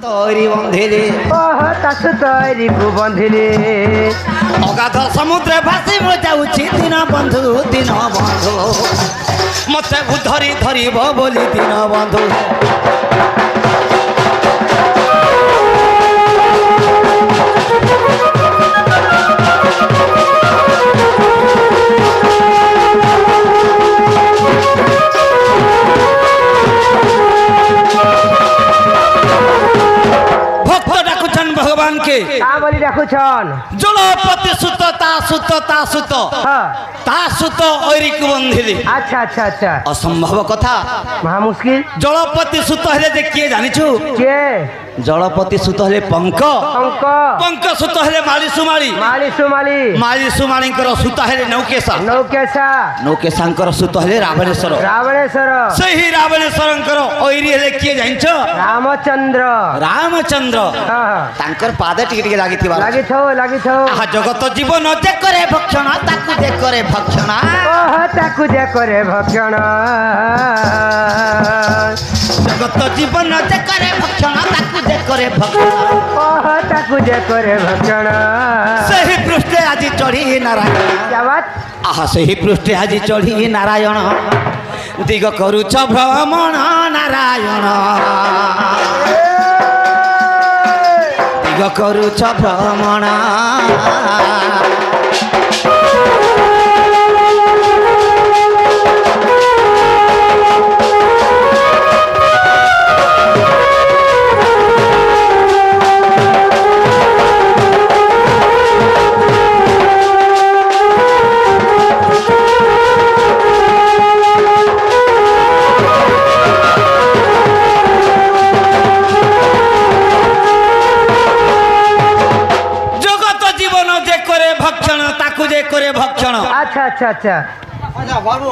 तोरी बंधिले ओह तासु तोरी को बंधिले अगाध समुद्र भासी मु जाउछि दिन बंधु मते धरी धरिब बोली दिन बंधु भगवान के बोली रखुछन जलपति सुत ओरी को बंधिले। अच्छा अच्छा अच्छा असंभव कथा महा मुश्किल जलपति सुत हेले जे किए जानिछु के जलपति सुत हेले पंक पंक सुत हेले माली सुमाली सुत हेले नौकेशा सुत हेले रावणेश्वर सही रावणेश्वर ओरी हेले किए जानिछु रामचंद्र तांकर पादे टिके टिके लागिथिबा लागिथौ आहा जगत जीवन जे करे भक्षण ताकु जे करे भक्षण जगत जीवन जे करे भक्षण ताकु जे करे भक्षण सही पृष्ठे आज चढ़ी नारायण क्या बात आहा सही पृष्ठे आज चढ़ी नारायण दिग करूछ भ्रमण नारायण दिग करूछ भ्रमण अच्छा अच्छा अच्छा अच्छा बाबू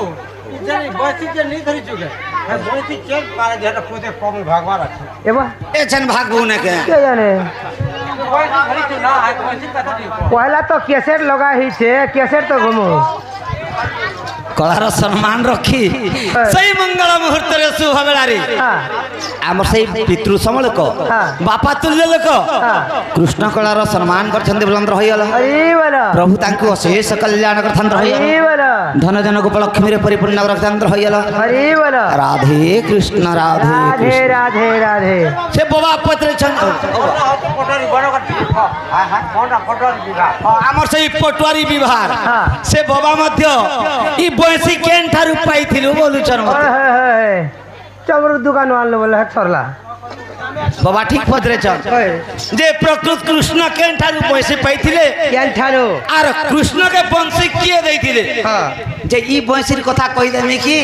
इतनी बस्ती जे नहीं धरी चुके है बस्ती चेक पारे जेटा खोदे कम भागवार আছে एबा एछन भागबू ने के जाने बस्ती धरी छु ना है बस्ती कथा नहीं पहला तो कैसेट लगा ही छे कैसेट तो घुमो कलार सम्मान रखी सही मंगल मुहूर्त रे शुभ बेला रे आम सही पितृ समलक बापा तुल्य लोक कृष्ण कलार सम्मान करछन बुलंद रहियल प्रभु तांको अशेष कल्याण करथन रहियल धन जन गोपाल लक्ष्मी रे परिपूर्ण करथन रहियल राधे कृष्ण राधे राधे राधे से बाबा पत्र छन पटोरी बड़ कर हां हां कोना पटोरी विवाह हमर सही पटवारी विवाह से बाबा मध्य ई बंसी केन थारु पाइथिलु बोलु छन चमर दुकान वाला बोला छोरला बाबा ठीक पदरे छन जे प्रकृत कृष्ण केन थारु बंसी पाइथिले केन थारु आर कृष्ण के बंसी किए दैथिले जे ई बंसीर कथा कहि देमी कि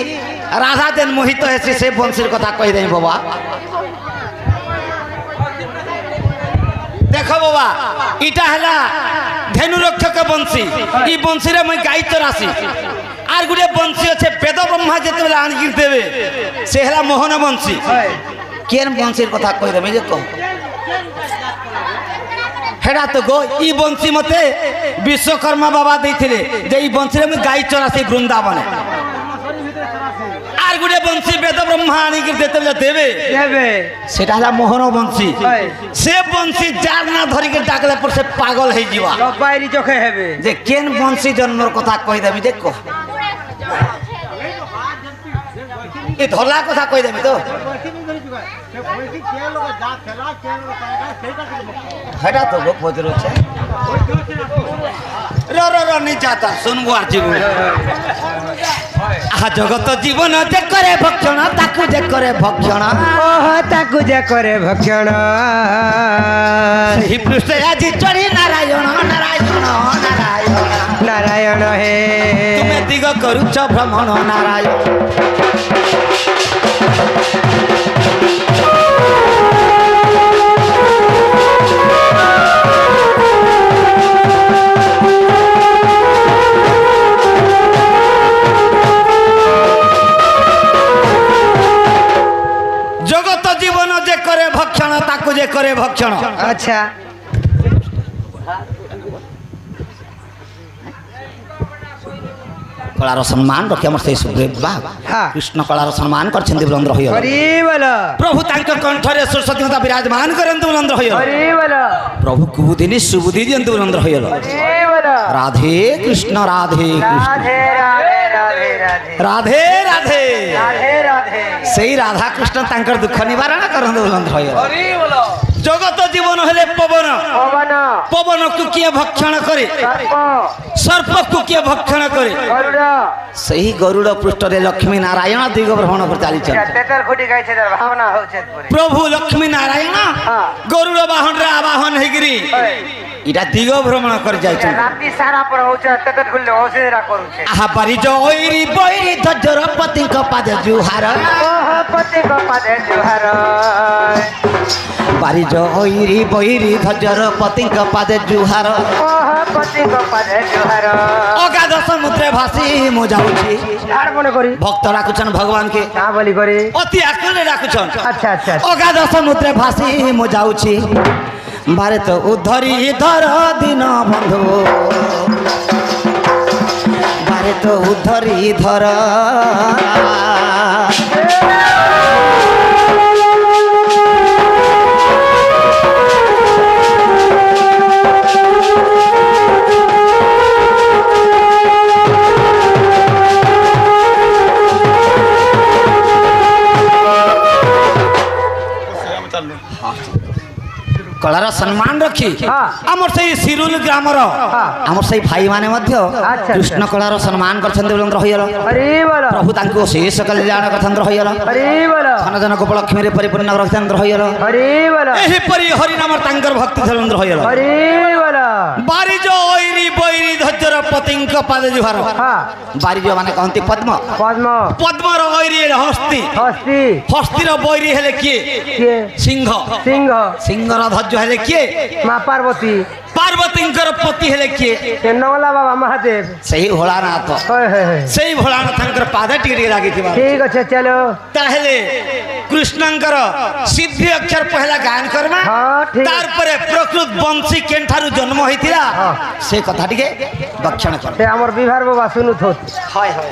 राधा देन मोहित हेसी से बंसीर कथा कहि देमी बाबा देखो बाबा इटा हला धेनु रक्षक बंसी ई बंसी रे मैं गाई चरासी आर गुडे बंसी अच्छे वेद ब्रह्मा जेते बेला आनि देबे से हला मोहन बंसी केन बंसीर कथा कहि देमी जे कह हेडा तो गो ई बंसी मते विश्वकर्मा बाबा दैथिले जे ई बंसी रे मैं गाई चरासी वृंदावन आर गुडे बंसी वेद ब्रह्मा आनि देते बेला देबे सेटा हला मोहन बंसी से बंसी जार ना धरि के डाकले पर से पागल हे जीवा बायरी चोखे हेबे जे केन बंसी जन्मर कथा कहि देबी देखो ए धरला कथा कहि देबी तो हेडा तो गो पजरो छे रो नहीं जाता सुनबो आर जीव आ जगत जीवन जे करे भक्षण ताकु जे करे भक्षण ताकु जे करे भक्षण सही पृष्ठ आज चढ़ी नारायण नारायण नारायण नारायण हे तुमे दिग करूछ भ्रमण नारायण जगत जीवन जे करे भक्षण ताकु जे करे भक्षण अच्छा कलार सम्मान रखी आम से सुग्रीव बाप हाँ। कृष्ण कलार सम्मान कर बुलंद रही हरि बोल प्रभु तांक कंठरे सरस्वती माता विराजमान करते बुलंद रही हरि बोल प्रभु कुबुदिनी सुबुद्धि दियंतु बुलंद रही हरि बोल राधे कृष्ण राधे कृष्ण राधे राधे राधे राधे राधे राधे राधे राधे सेई राधा कृष्ण तांकर दुख निवारण करते बुलंद रही जगत जीवन हेले पवन पवन पवन को किए भक्षण करे सर्प सर्प को किए भक्षण करे गरुड़ सही गरुड़ पृष्ठ रे लक्ष्मी नारायण दिग भ्रमण कर चली तेतर फुटी गई छे भावना होछे पुरी प्रभु लक्ष्मी नारायण हाँ। गरुड़ वाहन रे आवाहन हेगिरी इटा दिग भ्रमण कर जाय राती सारा पर होछे तेतर खुले होसेरा करूछे आहा पारी जयरी बैरी धजर पति को पाद जुहार ओह पति को पदे जुहार पारी जयरी बैरी धजर पति को पाद जुहार ओह पति को पदे जुहार अगाध समुद्र भासी मो जाउछी झाड़ बने करी भक्त राखुछन भगवान के ना बोली करी अति आकर्षण राखुछन अच्छा अच्छा अगाध समुद्र भासी मो जाउछी बारे तो उद्धरी धर दिन बंधु बारे तो उद्धरी धर कलार सम्मान रखी हाँ। आमर से सिरुल ग्रामर आमर से भाई माने मध्य कृष्ण कलार सम्मान करछन बुलंद रहियल हरि बोल प्रभु तांको शेष कल्याण करछन रहियल हरि बोल धन जन गोप लक्ष्मी रे परिपूर्ण रखछन रहियल हरि बोल एही परि हरि नाम तांकर भक्ति चलन रहियल हरि बोल बारिज ओइरी बैरी धज्जर पतिंक पाद जुहार हाँ बारिज माने कहंती पद्म पद्म पद्म रो ओइरी हस्ती हस्ती हस्ती रो बैरी हेले किए के सिंह सिंह सिंह रो धज्ज हेले किए माँ पार्वती पार्वतींकर पति हेले किए के नवला बाबा महादेव सही भोलानाथ होय सही भोलानाथंकर पाद टिके लागी थिबा ठीक अच्छे चलो ताहेले कृष्णंकर सिद्धि अक्षर पहला गायन करमा हाँ, ठीक। तार परे प्रकृत वंशी केनठारु जन्म होइतिला हाँ। से कथा टिके भक्षण कर ते हमर बिहार बाबा सुनु थोत हाय हाय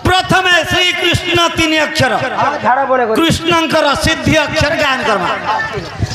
प्रथमे श्री कृष्ण तीन अक्षर झाड़ा बने करी कृष्णंकर सिद्धि अक्षर गायन करमा